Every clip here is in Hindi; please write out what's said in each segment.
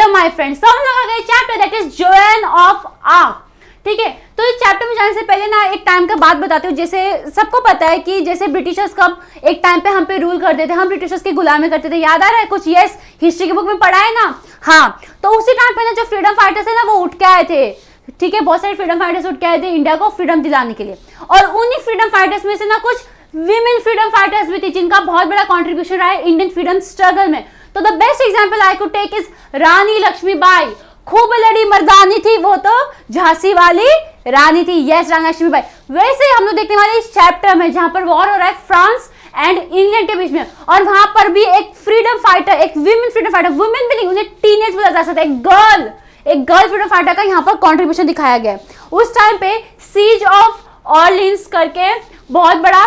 हेलो माय फ्रेंड्स, तो हम लोग आ गए chapter that is Dwayne of arc. ठीक है, तो इस चैप्टर में जाने से पहले ना एक टाइम का बात बताती हूँ। जैसे सबको पता है कि जैसे ब्रिटिशर्स कब एक टाइम पे हम पे रूल करते थे, हम ब्रिटिशर्स की गुलामी करते थे, याद आ रहा है कुछ? यस, हिस्ट्री की बुक में पढ़ा है ना। हाँ, तो उसी टाइम पे ना जो फ्रीडम फाइटर्स है ना वो उठ के आए थे। ठीक है, बहुत सारे फ्रीडम फाइटर्स उठ के आए थे इंडिया को फ्रीडम दिलाने के लिए, और उन्हीं फ्रीडम फाइटर्स में से ना कुछ विमेन फ्रीडम फाइटर्स भी थी जिनका बहुत बड़ा कॉन्ट्रीब्यूशन रहा है इंडियन फ्रीडम स्ट्रगल में। तो the best example I could take is Rani Lakshmibai. खूब लड़ी मर्दानी थी वो तो, झांसी वाली रानी थी। यस, रानी लक्ष्मीबाई। वैसे हम लोग देखने वाले इस चैप्टर में जहां पर वॉर हो रहा है फ्रांस एंड इंग्लैंड के बीच में, और वहां पर भी एक फ्रीडम फाइटर, एक विमेन फ्रीडम फाइटर, वुमेन भी नहीं, उन्हें टीनेज बोला जा सकता है, एक गर्ल फ्रीडम फाइटर का यहाँ पर कॉन्ट्रीब्यूशन दिखाया गया है। उस टाइम पे सीज ऑफ ऑर्लिन्स करके बहुत बड़ा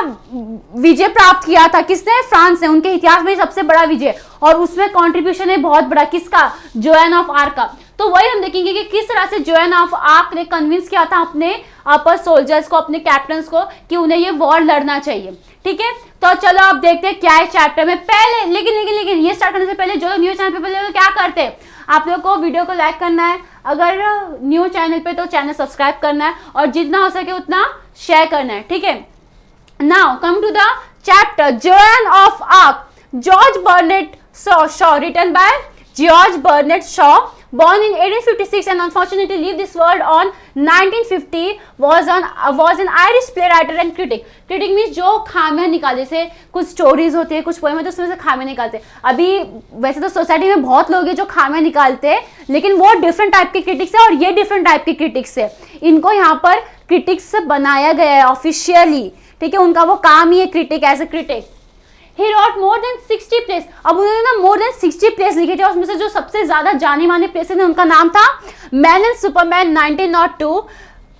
विजय प्राप्त किया था। किसने? फ्रांस ने। उनके इतिहास में सबसे बड़ा विजय, और उसमें कंट्रीब्यूशन है बहुत बड़ा। किसका? जोएन ऑफ आर्क का। तो वही हम देखेंगे कि किस तरह से जोएन ऑफ आर्क ने कन्विंस किया था अपने अपर सोल्जर्स को, अपने कैप्टन्स को, कि उन्हें ये वॉर लड़ना चाहिए। ठीक है, तो चलो अब देखते हैं क्या है चैप्टर में। पहले लेकिन ये स्टार्ट करने से पहले जो न्यू चैनल पे पहले क्या करते हैं, आप लोगों को वीडियो को लाइक करना है, अगर न्यू चैनल पे तो चैनल सब्सक्राइब करना है, और जितना हो सके उतना शेयर करना है। ठीक है, now come to the chapter Joan of Arc. George Bernard Shaw, written by George Bernard Shaw, born in 1856 and unfortunately left this world on 1950, was an Irish playwright and critic. Critic means जो खामियां निकाले, जैसे कुछ स्टोरीज होती है, कुछ पोएम होती है, उसमें से खामियां निकालते हैं। अभी वैसे तो सोसाइटी में बहुत लोग हैं जो खामियां निकालते हैं, लेकिन वो डिफरेंट टाइप के क्रिटिक्स है और ये डिफरेंट टाइप के क्रिटिक्स है। इनको यहाँ पर क्रिटिक्स बनाया गया है ऑफिशियली। ठीक है, उनका वो काम ही है critic, as a critic. He wrote more than 60 plays. अब उन्होंने ना more than 60 plays लिखे थे, और उसमें से जो सबसे ज्यादा जाने माने प्लेस है उनका नाम था man and superman 1902,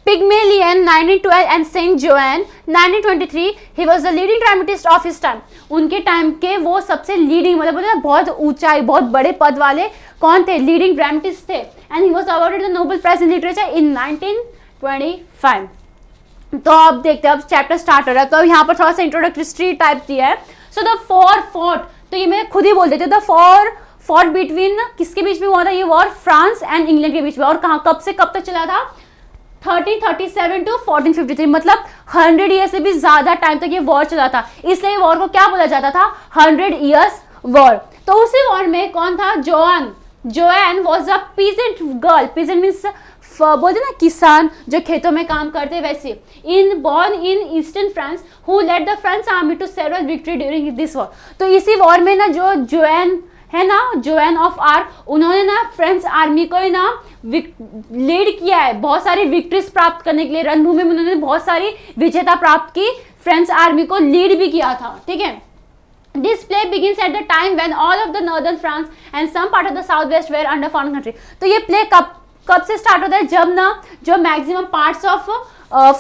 Pygmalion 1912 and Saint Joan 1923. He was the leading dramatist of his time. उनके टाइम के वो सबसे लीडिंग, मतलब बहुत ऊंचाई, बहुत बड़े पद वाले कौन थे? लीडिंग ड्रामेटिस्ट थे। And he was awarded the Nobel prize in literature in 1925. तो अब देखते हैं, अब चैप्टर स्टार्ट हो रहा है। तो अब यहाँ पर थोड़ा सा इंट्रोडक्टरी टाइप दिया है। सो द फॉर फोर्ट, तो ये मैं खुद ही बोल देती हूँ, द फॉर फोर्ट बिटवीन, किसके बीच में हुआ था ये वॉर? फ्रांस एंड इंग्लैंड के बीच में। और कहाँ, कब से कब तक चला था? 1337 टू 1453, मतलब 100 ईयर से भी ज्यादा टाइम तक ये वॉर चला था। इसलिए वॉर को क्या बोला जाता था? 100 ईयर्स वॉर। तो उसी वॉर में कौन था? Dwayne was a peasant girl. Peasant means बोलते ना किसान, जो खेतों में काम करते, वैसे born in eastern France, who led the French army to several victory during this war. तो इसी वॉर में ना जो जोएन है ना, जोएन ऑफ आर्क, उन्होंने ना फ्रेंच आर्मी को ना लीड किया है बहुत सारी विक्ट्रीज प्राप्त करने के लिए। रणभूमि में उन्होंने बहुत सारी विजेता प्राप्त की, फ्रेंच आर्मी को लीड भी किया था। ठीक है, This play begins at the time when all of the northern France and some part of the southwest were under foreign country. तो ये प्ले कब से स्टार्ट होता है? जब ना जो मैक्सिमम पार्ट्स ऑफ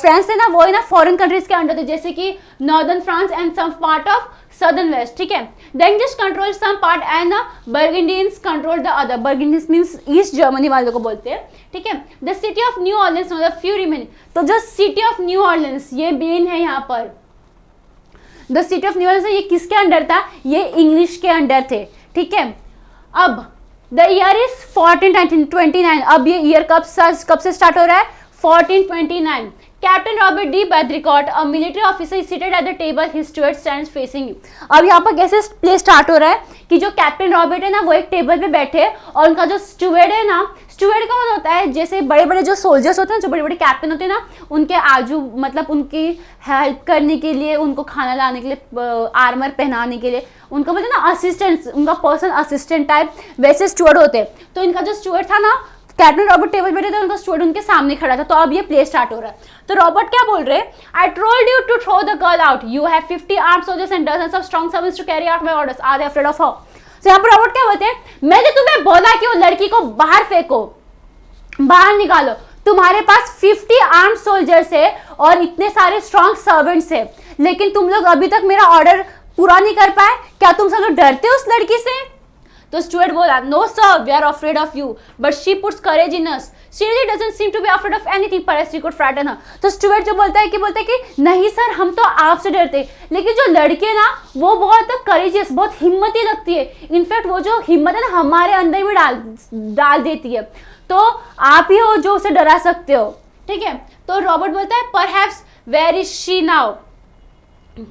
फ्रांस है ना वो है ना फॉरेन कंट्रीज के अंडर थे, जैसे कि northern France and some part of southern west. ठीक है, the English control some part and Burgundians control the other. Burgundians means east Germany वालों को बोलते हैं। ठीक है, the city of New Orleans, मतलब फ्यू रिमेनिंग। तो जो सिटी ऑफ न्यू ऑर्लियंस ये मेन है यहाँ पर। The city of New Orleans ये किसके अंडर था? ये इंग्लिश के अंडर थे। ठीक है, अब द ईयर इज 1429। अब ये ईयर कब से स्टार्ट हो रहा है? 1429. Captain Robert de Baudricourt, a military officer, is seated at the table, his steward stands facing him. अब यहाँ पर कैसे प्ले स्टार्ट हो रहा है कि जो कैप्टन रॉबर्ट है ना वो एक टेबल पे बैठे, और उनका जो स्टुअर्ड है ना, स्टुअर्ड कौन होता है? जैसे बड़े बड़े जो सोल्जर्स होते हैं, जो बड़े बड़े कैप्टन होते हैं ना, उनके आजू, मतलब उनकी हेल्प करने के लिए, उनको खाना लाने के लिए, आर्मर पहनाने के लिए, उनका बोलते हैं ना असिस्टेंट, उनका पर्सनल असिस्टेंट टाइप, वैसे स्टुअर्ड होते हैं। तो इनका जो स्टुअर्ड था ना, कैप्टन रॉबर्ट टेबल बैठे थे, उनका स्टुअर्ड उनके सामने खड़ा था। तो अब ये प्ले स्टार्ट हो रहा है। तो रॉबर्ट क्या बोल रहे हैं? I told you to throw the girl out, you have 50 armed soldiers and dozens of strong servants to carry out my orders, are they afraid of her? तो यहाँ पर रॉबर्ट क्या बोलते हैं? मैंने तुम्हें बोला कि वो लड़की को बाहर फेंको, बाहर निकालो। तुम्हारे पास 50 आर्म्ड सोल्जर्स है और इतने सारे स्ट्रॉन्ग सर्वेंट्स है, लेकिन तुम लोग अभी तक मेरा ऑर्डर पूरा नहीं कर पाए। क्या तुम सब लोग डरते हो उस लड़की से? तो स्टुअर्ट बोला, no sir, we are afraid of you, but she puts courage in us, she really doesn't seem to be afraid of anything, perhaps we could frighten her. तो स्टुअर्ट जो बोलता है कि नहीं सर, हम तो आपसे डरते, लेकिन जो लड़की है ना वो बहुत करेजियस, बहुत हिम्मती लगती है, इनफैक्ट वो जो हिम्मत है ना हमारे अंदर भी डाल देती है, तो आप ही हो जो उसे डरा सकते हो, ठीक है। तो रॉबर्ट बोलता है, perhaps where is she now,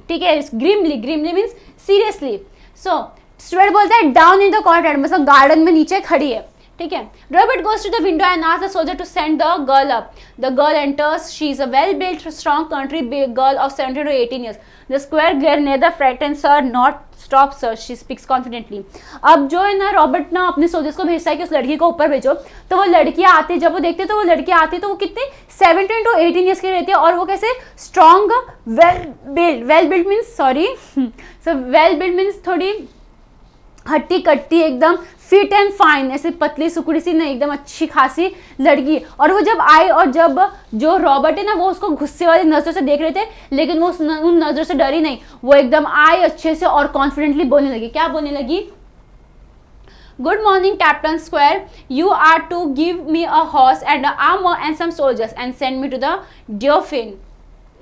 ठीक है, grimly, grimly means seriously. So steward बोलता है, डाउन इन द कॉरिडोर, मतलब गार्डन में नीचे खड़ी है, ठीक है। Robert goes to the window and asks the soldier to send the girl up. The girl enters, she is a well built strong country girl of 17 to 18 years. The square glare neither frightens her not stops her. She speaks confidently. अब जो है ना रॉबर्ट ना अपने सोल्जर्स को भेजता है कि उस लड़की को ऊपर भेजो, तो वो लड़कियां आती, जब वो देखते तो वो लड़कियां आती तो वो कितनी 17 to 18 years की रहती है, और वो कैसे strong, well build means sorry so well build means थोड़ी हट्टी कट्टी, एकदम फिट एंड फाइन, ऐसे पतली सुकुड़ी सी नहीं, एकदम अच्छी खासी लड़की। और वो जब आई, और जब जो रॉबर्ट है ना वो उसको गुस्से वाली नजरों से देख रहे थे, लेकिन वो उन नजरों से डरी नहीं, वो एकदम आई अच्छे से और कॉन्फिडेंटली बोलने लगी। क्या बोलने लगी? Good morning captain squire, you are to give me a horse and armour and some soldiers and send me to the Dauphin.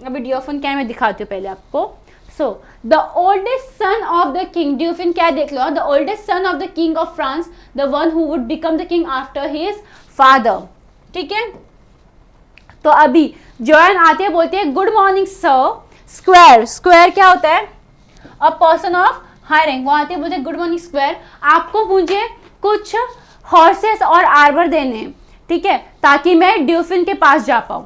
अभी डियोफिन क्या है मैं दिखाती हूँ पहले आपको। So, the oldest son of the king, Dauphin क्या देख लो, the oldest son of the king of France, the one who would become the king after his father, ठीक है। तो अभी जोएन आती है, बोलती है good morning sir. Square, square क्या होता है? A person of high rank. वो आती है, बोलते हैं गुड मॉर्निंग स्क्वायर, आपको मुझे कुछ हॉर्सेस और आर्मर देने हैं, ठीक है, ताकि मैं ड्यूफिन के पास जा पाऊं।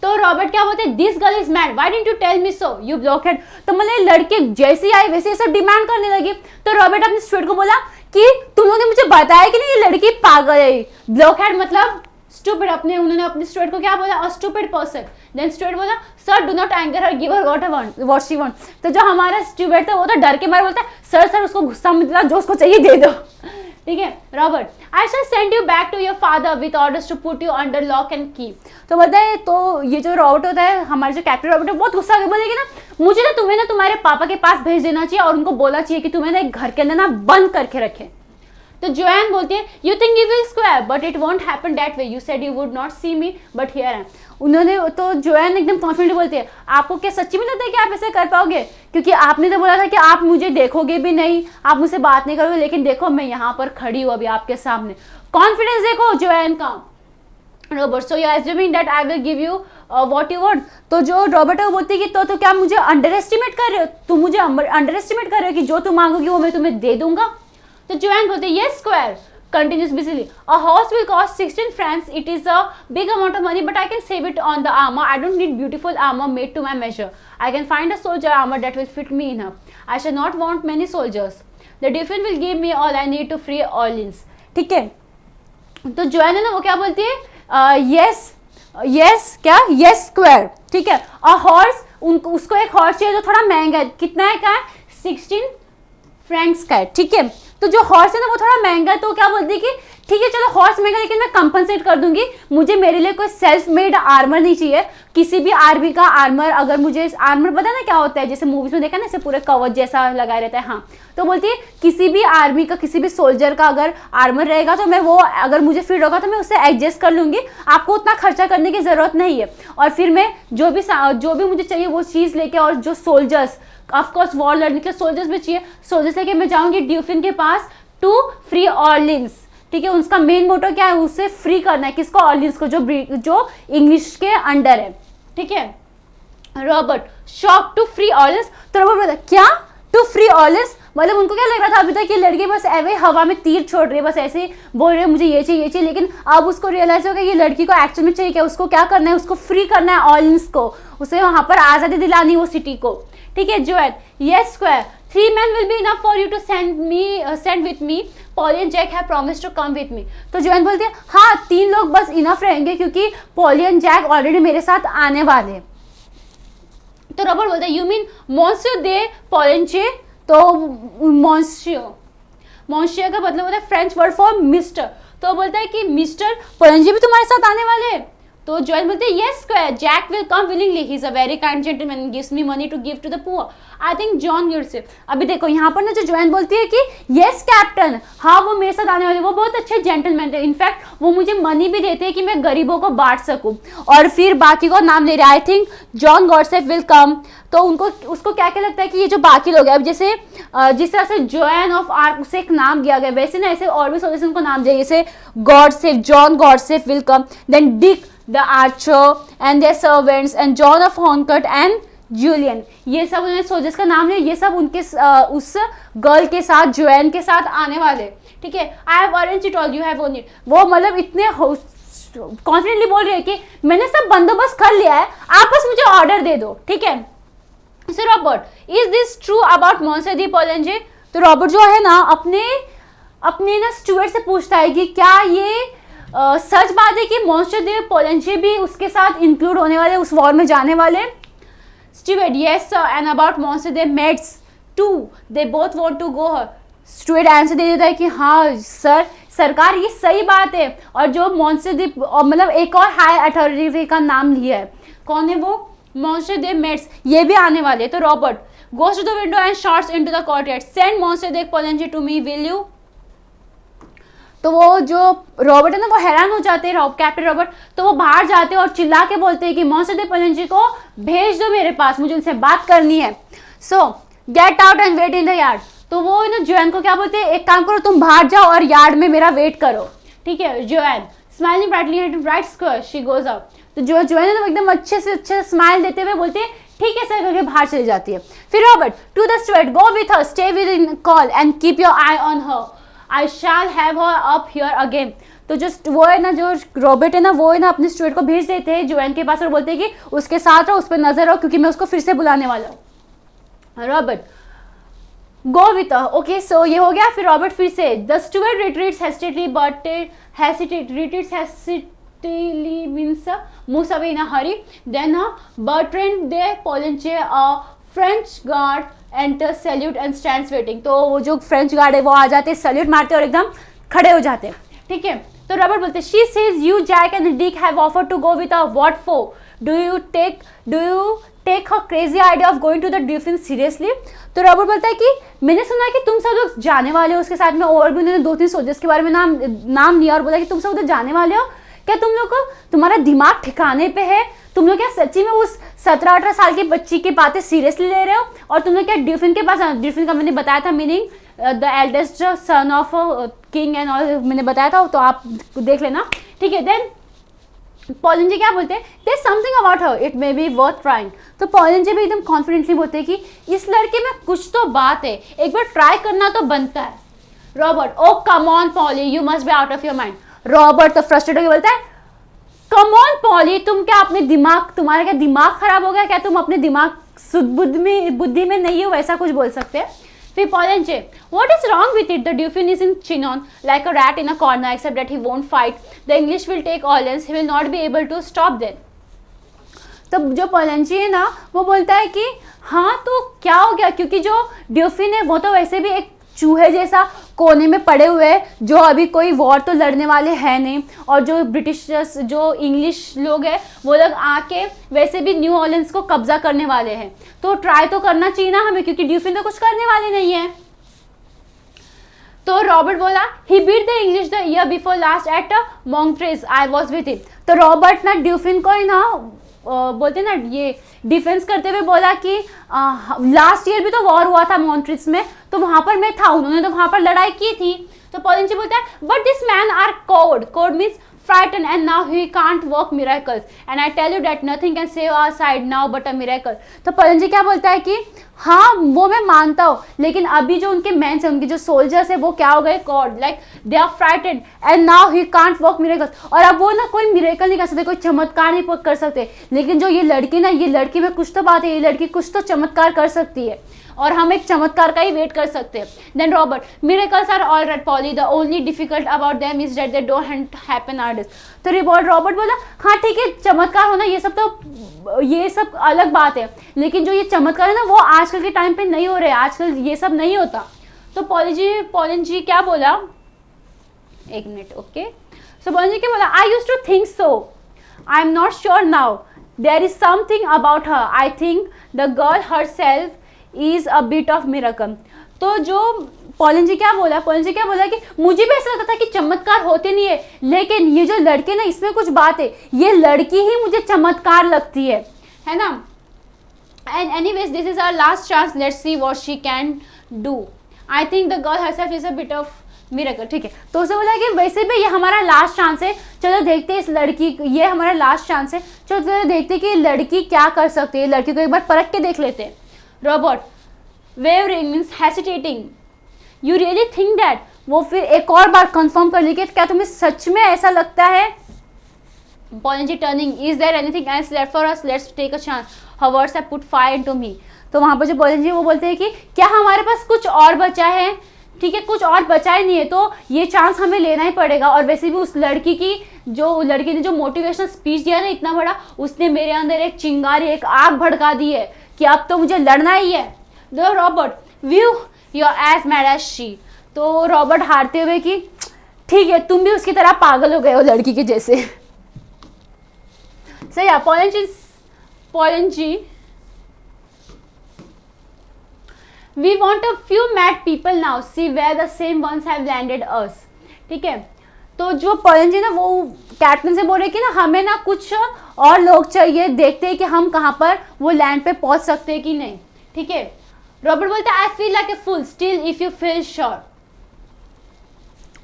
तो रॉबर्ट क्या बोलते हैं, this girl is mad, why didn't you tell me so you blockhead. तो मतलब लड़की जैसी आई वैसे सब डिमांड करने लगी। तो रॉबर्ट अपने स्टुअर्ट को बोला कि तुम लोगों ने मुझे बताया कि नहीं ये लड़की पागल है। ब्लॉकहेड मतलब स्टूपिड, उन्होंने अपने स्टुअर्ट को क्या बोला, a stupid person. Then steward बोला, sir do not anger her, give her what she want. तो जो हमारा स्टुअर्ट था वो तो डर के मारे बोलता है, सर उसको गुस्सा मत दिला, जो उसको चाहिए दे दो, ठीक है। Robert, I shall send you back to your father with orders to put you under lock and key. तो बताए, तो ये जो रॉबर्ट होता है, हमारे जो कैप्टन रॉबर्ट है, बहुत गुस्सा होकर बोलेगी ना, मुझे ना तुम्हें ना तुम्हारे पापा के पास भेज देना चाहिए और उनको बोलना चाहिए कि तुम्हें ना एक घर के अंदर ना बंद करके रखे। तो जोएन बोलती है, you think you will squire but it won't happen that way, you said you would not see me but here I am. उन्होंने तो जोएन एकदम कॉन्फिडेंट बोलती है, आपको क्या सच्ची में लगता है कि आप ऐसे कर पाओगे? क्योंकि आपने तो बोला था कि आप मुझे देखोगे भी नहीं, आप मुझसे बात नहीं करोगे, लेकिन देखो मैं यहाँ पर खड़ी हूँ अभी आपके सामने। कॉन्फिडेंस देखो जोएन का। Robert, so you assuming that I will give you what you want. तो जो रॉबर्ट है वो बोलती है कि तो क्या मुझे अंडर एस्टिमेट कर रहे हो, तुम मुझे अंडर एस्टिमेट कर रहे हो कि जो तुम मांगोगी वो मैं तुम्हें दे दूंगा। तो जोएन बोलते हैं, yes square, continues busily. A horse will cost 16 francs. It is a big amount of money, but I can save it on the armor. I don't need beautiful armor made to my measure. I can find a soldier armor that will fit me enough. I shall not want many soldiers. The Dauphin will give me all I need to free Orleans. ठीक है। तो जोएन है ना वो क्या बोलती है, यस क्या, यस स्क्वायर, ठीक है। अ हॉर्स, उसको एक हॉर्स चाहिए जो थोड़ा महंगा है। कितना है का? 16 फ्रैंक्स का है, ठीक है। तो जो हॉर्स है ना वो थोड़ा महंगा है, तो क्या बोलती है कि ठीक है चलो हॉर्स महंगा, लेकिन मैं कंपनसेट कर दूंगी, मुझे मेरे लिए कोई सेल्फ मेड आर्मर नहीं चाहिए। किसी भी आर्मी का आर्मर, अगर मुझे आर्मर पता ना क्या होता है, जैसे मूवीज में देखा ना, इसे पूरे कवच जैसा लगाया रहता है, हाँ। तो बोलती है किसी भी आर्मी का, किसी भी सोल्जर का अगर आर्मर रहेगा तो मैं वो, अगर मुझे फिट होगा तो मैं उससे एडजस्ट कर लूंगी, आपको उतना खर्चा करने की जरूरत नहीं है। और फिर मैं जो भी मुझे चाहिए वो चीज़ लेके, और जो सोल्जर्स, ऑफकोर्स वॉर लड़ने के सोल्जर्स भी चाहिए, सोल्जर्स लेके मैं जाऊंगी ड्यूफिन के पास टू फ्री ऑर्लिन्स, ठीक है। उसका मेन मोटो क्या है, उससे फ्री करना है, किसको? ऑर्लिन्स को, जो इंग्लिश के अंडर है, ठीक है। Robert, shock, to free Orleans. तो रॉबर्ट बोला, क्या टू फ्री ऑर्लिन्स? मतलब उनको क्या लग रहा था अभी तक कि लड़की बस ऐसे हवा में तीर छोड़ रही है, बस ऐसे बोल रही है मुझे ये चाहिए ये चाहिए, लेकिन अब उसको रियलाइज होगा ये लड़की को एक्चुअल में चाहिए क्या, उसको क्या करना है, उसको फ्री करना है ऑर्लिन्स को, उसे वहां पर आजादी दिलानी वो सिटी को, ठीक है। Dwayne, yes square, 3 men will be enough for you to send with me. Polly and Jack have promised to come with me. तो जोएन बोलती है, हाँ 3 लोग बस इनफ रहेंगे, क्योंकि पॉली एंड जैक ऑलरेडी मेरे साथ आने वाले हैं। तो रॉबर्ट बोलता है, यू मीन मॉन्सियो दे पॉलेंचे? तो मॉन्सियो का मतलब होता है फ्रेंच वर्ड फॉर मिस्टर। तो बोलता है कि मिस्टर पोलेंजे भी तुम्हारे साथ आने वाले हैं। तो जोएन बोलते हैं yes Jack will come willingly, he is a very kind gentleman, gives me money to give to the poor. I think John gives it. अभी देखो यहाँ पर ना जो जोएन बोलती है कि यस कैप्टन, हाँ वो मेरे साथ आने वाले, वो बहुत अच्छे जेंटलमैन है, इनफैक्ट वो मुझे मनी भी देते हैं कि मैं गरीबों को बांट सकूं। और फिर बाकी को नाम ले रहे हैं, I think John Godsafe will come. तो उनको उसको क्या क्या लगता है कि ये जो बाकी लोग हैं, अब जैसे जिस तरह से जोएन ऑफ आर्क उसे एक नाम दिया गया, वैसे ना ऐसे और भी सोल्जर्स उनको नाम दिया, जैसे Godsafe, John Godsafe will come, then Dick the Archer and their servants and John of Honecourt and Julian, ये सब उन्होंने सोल्जर्स का नाम लिया, ये सब उनके उस गर्ल के साथ, जोएन के साथ आने वाले। ठीक है, I have arranged it all, you have own it. वो मतलब इतने कॉन्फिडेंटली बोल रहे हैं कि मैंने सब बंदोबस्त कर लिया है, आप बस मुझे ऑर्डर दे दो। ठीक है, so Robert, is this true about monster de Poulengey? तो रॉबर्ट जो है ना अपने ना स्टुअर्ट से पूछता है कि क्या ये सच बात है कि मॉन्स्टर दी पोलेंजे भी उसके साथ इंक्लूड होने वाले, उस वॉर में जाने वाले? Steward, yes sir, and about monster de maids too, they both want to go. Steward answer दे देता है कि हाँ सर, सरकार ये सही बात है। और जो मॉन्स्टर दी मतलब एक और हाई अथॉरिटी का नाम लिया है, कौन है वो? मॉन्स्टर दे मेड्स, ये भी आने वाले। तो Robert goes to the window and shouts into the courtyard, send monster de Poulengey to me, will you? तो वो जो रॉबर्ट है ना वो हैरान हो जाते हैं, कैप्टन रॉबर्ट, तो वो बाहर जाते हैं और चिल्ला के बोलते हैं कि मॉन्स्टर दे पोलेंजे को भेज दो मेरे पास, मुझे उनसे बात करनी है। So get out and wait in the yard. तो वो ना जोएन को क्या बोलते हैं, एक काम करो तुम बाहर जाओ और यार्ड में मेरा वेट करो। ठीक है, Joan smiling brightly at right squire she goes out. तो जो जोएन है ना एकदम अच्छे से अच्छे स्माइल देते हुए बोलते हैं ठीक है सर करके बाहर चली जाती है। फिर Robert, to the steward, go with her, stay with in call and keep your eye on her, I shall have her up here again. तो जो वो है ना, जो रॉबर्ट है ना, वो है ना अपने स्टुअर्ट को भेज देते हैं जोएन के पास और बोलते हैं कि उसके साथ रहो, उस पर नजर रहो क्योंकि मैं उसको फिर से बुलाने वाला हूँ। Robert go with, okay so ये हो गया। फिर रॉबर्ट फिर से, the steward retreats hastily but retreats hastily means moves away in a hurry. Then Bertrand de Polenche, a French guard, enters, salute and stands waiting. तो वो जो फ्रेंच गार्ड है वो आ जाते हैं, सल्यूट मारते हैं और एकदम खड़े हो जाते हैं। ठीक है, तो रॉबर्ट बोलते हैं, she says you Jack and Dick have offered to go with her, what for? Do you take her crazy idea of going to the Dauphin seriously? तो रॉबर्ट बोलता है कि मैंने सुना कि तुम सब लोग जाने वाले हो उसके साथ में, और भी उन्होंने 2-3 सोल्जर्स के बारे में नाम लिया और बोला कि तुम सब उधर जाने वाले हो, क्या तुम लोग को तुम्हारा दिमाग ठिकाने पे है? तुम लोग क्या सच्ची में उस 17-18 साल की बच्ची की बातें सीरियसली ले रहे हो? और तुम लोग क्या ड्यूफिन के पास, ड्यूफिन का मैंने बताया था meaning the eldest son of king and all, मैंने बताया था तो आप देख लेना। ठीक है, देन पोलेंजे क्या बोलते हैं, there something about her it may be worth trying. तो पोलेंजे भी एकदम कॉन्फिडेंटली बोलते हैं कि इस लड़के में कुछ तो बात है, एक बार ट्राई करना तो बनता है। Robert, oh come on Polly, you must be out of your mind. Robert तो फ्रस्ट्रेट होकर बोलता है, कम ऑन पॉली, तुम क्या अपने दिमाग, तुम्हारा क्या दिमाग खराब हो गया क्या? तुम अपने दिमाग बुद्धि में नहीं हो, वैसा कुछ बोल सकते हैं। फिर Poulengey, what is wrong with it? The Dauphin is in Chinon like a rat in a corner except that he won't fight, the English will take Orleans, he will not be able to stop them. तो जो पोलेंजे है ना वो बोलता है कि हाँ तो क्या हो गया, क्योंकि जो ड्यूफिन है वो तो वैसे भी एक चूहे जैसा कोने में पड़े हुए हैं, जो अभी कोई वॉर तो लड़ने वाले हैं नहीं, और जो ब्रिटिशर्स, जो इंग्लिश लोग हैं वो लोग आके वैसे भी न्यू ऑर्लियंस को कब्जा करने वाले हैं, तो ट्राई तो करना चाहिए ना हमें, क्योंकि ड्यूफिन तो कुछ करने वाले नहीं है। तो रॉबर्ट बोला, he beat the English the year before last at Montargis, I was with him. तो रॉबर्ट ना ड्यूफिन को ही ना बोलते ना ये डिफेंस करते हुए बोला कि लास्ट ईयर भी तो वॉर हुआ था मॉन्ट्रिस में, तो वहां पर मैं था, उन्होंने तो वहां पर लड़ाई की थी। तो पोलेंजे बोलता है, but this man R code means frightened and now he can't work miracles and I tell you that nothing can save our side now but a miracle। तो पोलेंजे क्या बोलता है कि हाँ वो मैं मानता हूँ, लेकिन अभी जो उनके मैन है, उनके जो सोल्जर्स है वो क्या हो गए, cowed, like they are frightened and now he can't work miracles. और अब वो ना कोई मिरेकल नहीं कर सकते, कोई चमत्कार नहीं कर सकते, लेकिन जो ये लड़की ना, ये लड़की में कुछ तो बात है, ये लड़की कुछ तो चमत्कार कर सकती है और हम एक चमत्कार का ही वेट कर सकते हैं। Then Robert, miracles are all right Polly, the only difficult about them is that they don't happen artist. तो रॉबर्ट बोला, हाँ ठीक है चमत्कार होना ये सब अलग बात है, लेकिन जो ये चमत्कार है ना वो आजकल के टाइम पे नहीं हो रहे, आजकल ये सब नहीं होता। तो पोलेंजे क्या बोला, एक मिनट, ओके। सो पोलेंजे क्या बोला, I used to think so, I am not sure now, there is something about her, I think the girl her self is a bit of miracle. तो जो पॉलन जी क्या बोला, पॉलन जी क्या बोला कि मुझे भी ऐसा लगता था कि चमत्कार होते नहीं है, लेकिन ये जो लड़के ना इसमें कुछ बात है, ये लड़की ही मुझे चमत्कार लगती है ना। And anyways this is our last chance, let's see what she can do. I think the girl herself is a bit of miracle, ठीक है। तो उसे बोला कि वैसे भी ये हमारा लास्ट चांस है, चलो देखते हैं इस लड़की, ये हमारा लास्ट चांस है, चलो देखते कि लड़की क्या कर सकती है, लड़की को एक बार परख के देख लेते हैं। Robert wavering means हेसिटेटिंग, you really think that, वो फिर एक और बार कंफर्म कर ली कि क्या तुम्हें सच में ऐसा लगता है। Poulengey turning, is there anything else left for us, let's take a chance, her words have put fire into me. तो वहां पर जो पॉलन जी वो बोलते हैं कि क्या हमारे पास कुछ और बचा है, ठीक है, कुछ और बचा ही नहीं है, तो ये चांस हमें लेना ही पड़ेगा। और वैसे भी उस लड़की की, जो लड़की ने जो मोटिवेशनल स्पीच दिया ना इतना बड़ा, उसने मेरे अंदर एक चिंगारी, एक आग भड़का दी है कि अब तो मुझे लड़ना ही है। दो Robert view you are as mad as she. तो रॉबर्ट हारते हुए कि ठीक है, तुम भी उसकी तरह पागल हो गए हो लड़की के जैसे। सही है। Poulengey We want a few mad people now, see where the same ones have landed us, ठीक है। तो जो पॉलन जी ना वो कैप्टन से बोल रहे कि ना हमें ना कुछ और लोग चाहिए, देखते हैं कि हम कहाँ पर वो लैंड पे पहुंच सकते हैं कि नहीं, ठीक है। रॉबर्ट बोलता है I feel like a fool still if you feel sure.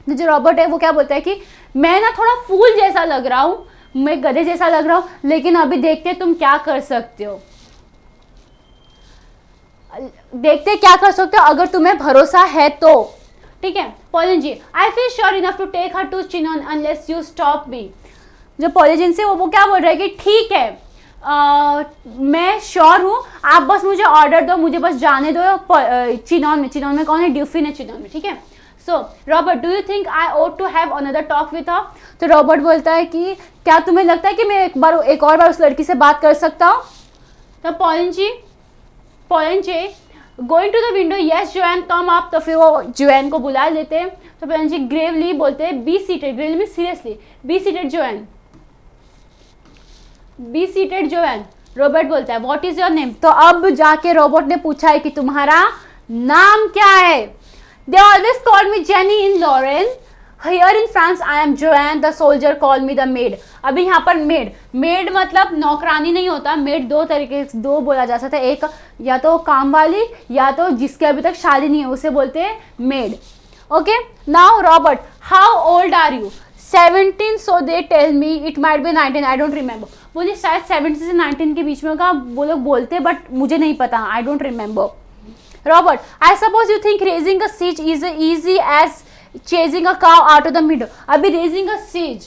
जो रॉबर्ट है वो क्या बोलता है कि मैं ना थोड़ा फूल जैसा लग रहा हूँ, मैं गधे जैसा लग रहा हूँ, लेकिन अभी देखते हैं तुम क्या कर सकते हो, देखते क्या कर सकते हो अगर तुम्हें भरोसा है तो, ठीक है। Poulengey I feel sure enough to take her to Chinon unless you stop me. जो पॉलन से वो क्या बोल रहा है कि ठीक है, मैं श्योर हूँ, आप बस मुझे ऑर्डर दो, मुझे बस जाने दो चिनॉन में कौन है, ड्यूफिन है चिनॉन में, ठीक है। So Robert do you think I ought to have another talk with her. तो रॉबर्ट बोलता है कि क्या तुम्हें लगता है कि मैं एक और बार उस लड़की से बात कर सकता हूँ। तो Poulengey going to the window, yes Joan come up. तो फिर वो जोएन को बुला लेते हैं। तो पॉलन जी ग्रेवली बोलते हैं बी सीटेड, ग्रेवली में seriously, be seated Dwayne, be seated Dwayne. Robert बोलता है व्हाट इज योर नेम। तो अब जाके रॉबर्ट ने पूछा है कि तुम्हारा नाम क्या है। They always call me Jenny in Lorraine, here in France I am Joan, the soldier call me the maid. अभी यहाँ पर मेड मतलब नौकरानी नहीं होता, मेड दो बोला जा सकता है, एक या तो काम वाली या तो जिसके अभी तक शादी नहीं है उसे बोलते हैं maid, okay. Now Robert how old are you. 17, so they tell me, it might be 19, I don't remember. बोलिए शायद 17 से 19 के बीच में होगा, वो लोग बोलते बट मुझे नहीं पता, आई don't remember. Robert I suppose you think raising a siege is easy as chasing a cow out of the meadow। अभी raising a siege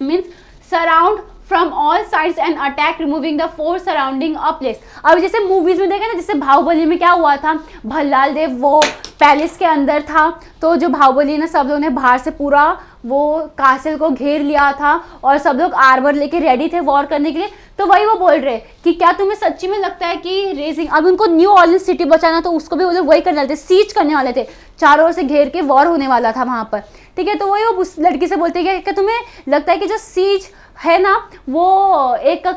means surround from all sides and attack removing the force surrounding a place। अब जैसे मूवीज में देखा ना, जैसे बाहुबली में क्या हुआ था, भल्लाल देव वो पैलेस के अंदर था, तो जो बाहुबली ने सब लोग ने बाहर से पूरा वो कासिल को घेर लिया था और सब लोग आर्मर लेके रेडी थे वॉर करने के लिए। तो वही वो बोल रहे कि क्या तुम्हें सच्ची में लगता है कि रेजिंग, अब उनको न्यू ऑर्लियंस सिटी बचाना, तो उसको भी वो लोग वही करने वाले थे, सीज करने वाले थे, चारों ओर से घेर के वॉर होने वाला था वहां पर, ठीक है। तो वही वो उस लड़की से बोलते हैं कि तुम्हें लगता है कि जो सीज है ना वो एक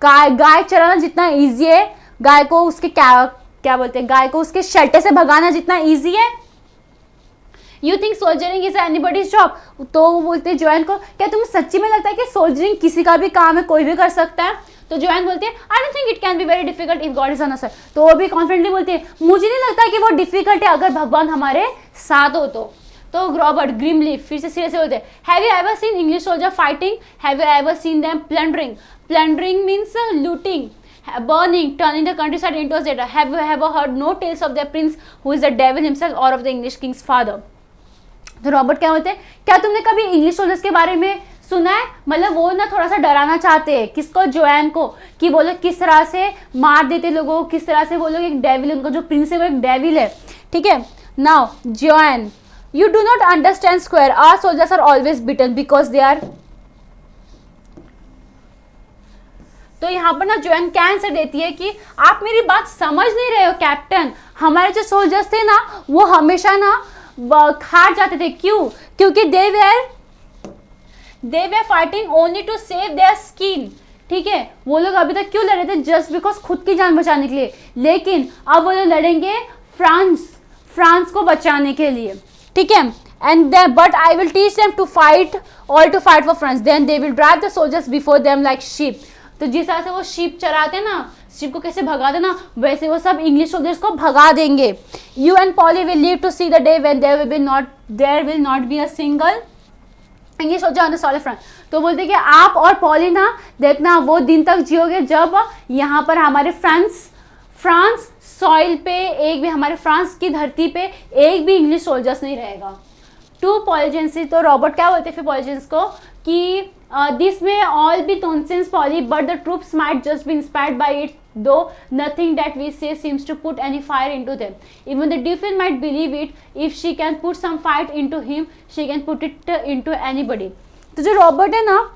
गाय चराना जितना ईजी है, गाय को उसके क्या बोलते हैं, गाय को उसके शर्टे से भगाना जितना ईजी है। You think soldiering is anybody's job. तो वो बोलते हैं जोएन को, क्या तुम्हें सच्ची में लगता है कि सोल्जरिंग किसी का भी काम है, कोई भी कर सकता है। तो जोएन बोलते हैं I don't think it can be very difficult if God is on us. तो वो भी कॉन्फिडेंटली बोलते हैं मुझे नहीं लगता कि वो डिफिकल्ट है अगर भगवान हमारे साथ हो तो रॉबर्ट ग्रिमली फिर से सीरियस बोलते हैं have you ever seen English soldier fighting, have you ever seen them plundering means looting, burning, turning the countryside into a theater, have you ever heard no tales of their prince who is the devil himself or of the English king's father। तो रॉबर्ट क्या बोलते हैं, क्या तुमने कभी इंग्लिश सोल्जर्स के बारे में सुना है। मतलब वो ना थोड़ा सा डराना चाहते हैं किसको, जोएन को, कि वो लोग किस तरह से मार देते लोगों को, किस तरह से वो लोग एक डेविल, उनका जो प्रिंस है वो एक डेविल है, ठीक है। Now Joan you do not understand squire, our soldiers are always beaten because they are. तो यहाँ पर ना जोएन क्या आंसर देती है कि आप मेरी बात समझ नहीं रहे हो कैप्टन, हमारे जो सोल्जर्स थे ना वो हमेशा ना हार जाते थे। क्यों? क्योंकि they were fighting only to save their skin. ठीक है, वो लोग अभी तक क्यों लड़ रहे थे? जस्ट बिकॉज खुद की जान बचाने के लिए, लेकिन अब वो लोग लड़ेंगे फ्रांस को बचाने के लिए। ठीक है, and but I will teach them to fight for France, then they will drive the soldiers before them like sheep। तो जिस तरह से वो शीप चराते ना, शीप को कैसे भगाते ना, वैसे वो सब इंग्लिश सोल्जर्स को भगा देंगे। You and Polly will live to see the day when there will not be a single English soldier on the solid front। तो बोलते कि आप और पॉली ना देखना वो दिन तक जियोगे जब यहाँ पर हमारे फ्रांस सॉइल पे एक भी, हमारे फ्रांस की धरती पे एक भी इंग्लिश सोल्जर्स नहीं रहेगा। टू पॉलिजेंसी, तो रॉबर्ट क्या बोलते फिर पॉलिजेंस को कि दिस में all be nonsense Polly, but the troops might just be inspired by it, though nothing that we say seems to put any fire into them, even the defence might believe it, if she can put some fight into him she can put it into anybody. तो जो रॉबर्ट है ना,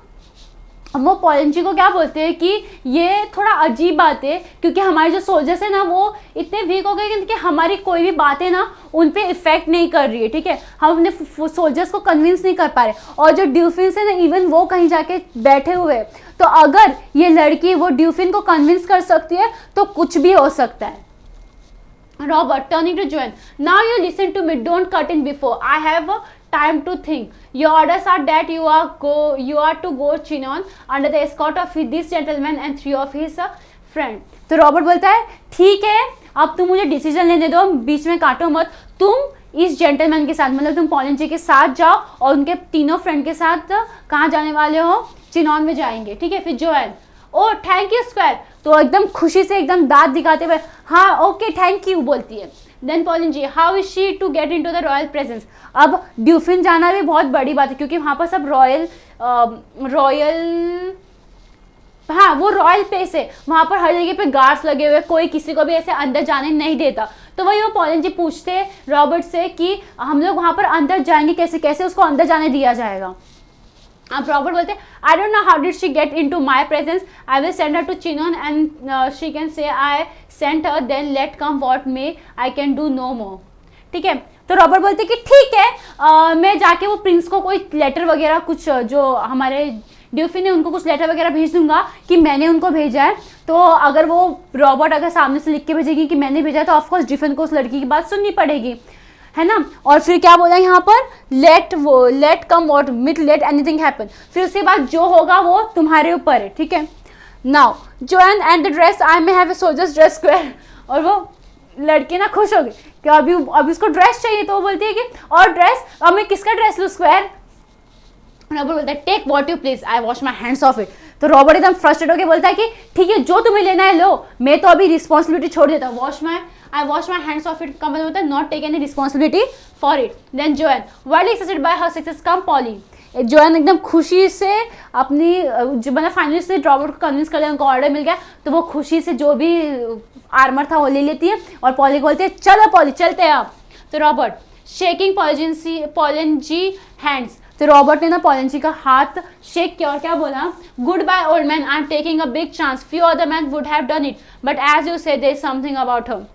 वो पॉलिंची को क्या बोलते हैं कि ये थोड़ा अजीब बात है, क्योंकि हमारे जो सोल्जर्स है ना वो इतने वीक हो गए कि हमारी कोई भी बातें ना उन पे इफेक्ट नहीं कर रही है। ठीक है, हम अपने सोल्जर्स को कन्विंस नहीं कर पा रहे, और जो ड्यूफिन्स है ना इवन वो कहीं जाके बैठे हुए हैं। तो अगर ये लड़की वो ड्यूफिन को कन्विंस कर सकती है तो कुछ भी हो सकता है। Robert turning to Joanne, now you listen to me, don't cut in before I have time to think. Your orders are that you are to go Chinon under the escort of this gentleman and 3 of his friend। तो रॉबर्ट बोलता है ठीक है, अब तुम मुझे डिसीजन लेने दो, बीच में काटो मत, तुम इस जेंटलमैन के साथ, मतलब तुम पॉलिंची के साथ जाओ और उनके तीनों फ्रेंड के साथ कहाँ जाने वाले हो? चिनॉन में जाएंगे। ठीक है, फिर Joan, oh thank you squire, तो एकदम खुशी से एकदम दांत दिखाते हुए हाँ ओके थैंक यू बोलती है। Then Poulengey, how is she to get into the royal presence. अब ड्यूफिन जाना भी बहुत बड़ी बात है, क्योंकि वहाँ पर सब हाँ वो रॉयल प्लेस है, वहाँ पर हर जगह पे गार्ड्स लगे हुए, कोई किसी को भी ऐसे अंदर जाने नहीं देता। तो वही वो पॉलिंची पूछते रॉबर्ट से कि हम लोग वहाँ पर अंदर जाएंगे कैसे, कैसे उसको अंदर जाने दिया जाएगा। अब रॉबर्ट बोलते I don't know how did she get into my presence, I will send her to Chinon and she can say I sent her, then let come what may, I can do no more. ठीक है, तो रॉबर्ट बोलते कि ठीक है मैं जाके वो प्रिंस को कोई लेटर वगैरह कुछ, जो हमारे ड्यूफिन है उनको कुछ लेटर वगैरह भेज दूंगा कि मैंने उनको भेजा है। तो अगर वो रॉबर्ट अगर सामने से लिख के भेजेगी कि मैंने भेजा है, तो ऑफकोर्स ड्यूफिन को उस लड़की की बात सुननी पड़ेगी, है ना। और फिर क्या बोला यहाँ पर, लेट कम व्हाट मिट लेट एनीथिंग हैपन, फिर उसके बाद जो होगा वो तुम्हारे ऊपर है। ठीक है, now Dwayne and the dress, I may have a soldiers dress square. और वो लड़की ना खुश हो गई कि अभी उसको ड्रेस चाहिए, तो वो बोलती है कि और ड्रेस, अब मैं किसका ड्रेस लूँ? स्क्वायर। रॉबर्ट बोलता है take what you please, I wash my hands off it. तो रॉबर्ट एकदम फ्रस्ट्रेट होकर बोलता है कि ठीक है जो तुम्हें लेना है लो, मैं तो अभी रिस्पॉन्सिबिलिटी छोड़ देता हूँ। I wash my hands off it का मतलब होता है not take any responsibility for it। Then Joanne, widely excited by her success, come Polly। Dwayne एकदम खुशी से अपनी जो मतलब फाइनली से रॉबर्ट को कन्विंस कर दिया, उनको ऑर्डर मिल गया, तो वो खुशी से जो भी आर्मर था वो ले लेती है और पॉली को बोलती है चलो पॉली चलते हैं अब। तो रॉबर्ट शेकिंग पॉलिंची हैंड्स, तो रॉबर्ट ने ना पॉलिंची का हाथ शेक किया और क्या बोला, goodbye old man, I am taking a big chance, few other man would have done it but as you say there is something about her.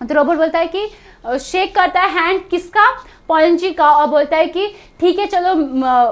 तो रॉबर्ट बोलता है कि शेक करता है हैंड किसका, पॉलिंची का, और बोलता है कि ठीक है चलो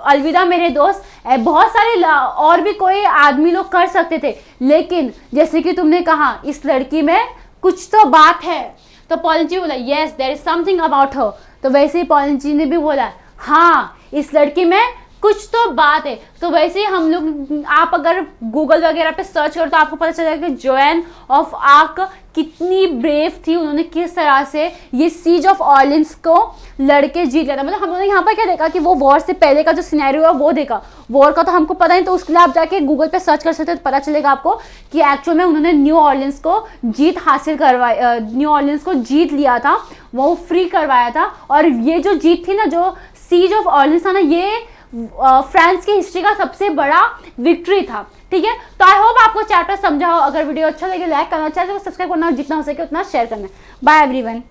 अलविदा मेरे दोस्त, बहुत सारे और भी कोई आदमी लोग कर सकते थे, लेकिन जैसे कि तुमने कहा इस लड़की में कुछ तो बात है। तो पॉलिंची बोला yes there is something about her. तो वैसे ही पॉलिंची ने भी बोला हाँ इस लड़की में कुछ तो बात है। तो वैसे ही हम लोग, आप अगर गूगल वगैरह पे सर्च करो तो आपको पता चलेगा कि जोएन ऑफ आर्क कितनी ब्रेव थी, उन्होंने किस तरह से ये सीज ऑफ ऑर्लिन्स को लड़के जीत लिया था। मतलब हम लोगों ने यहाँ पर क्या देखा कि वो वॉर से पहले का जो सिनेरियो है वो देखा, वॉर का तो हमको पता नहीं, तो उसके लिए आप जाके गूगल पे सर्च कर सकते हो तो पता चलेगा आपको कि एक्चुअल में उन्होंने न्यू ऑर्लिन्स को जीत हासिल करवाया, न्यू ऑर्लिन्स को जीत लिया था, वो फ्री करवाया था। और ये जो जीत थी ना, जो सीज ऑफ ऑर्लिन्स था ना, ये फ्रांस की हिस्ट्री का सबसे बड़ा विक्ट्री था। ठीक है, तो आई होप आपको चैप्टर समझा हो। अगर वीडियो अच्छा लगे लाइक करना, चैनल को सब्सक्राइब करना और जितना हो सके उतना शेयर करना। Bye everyone.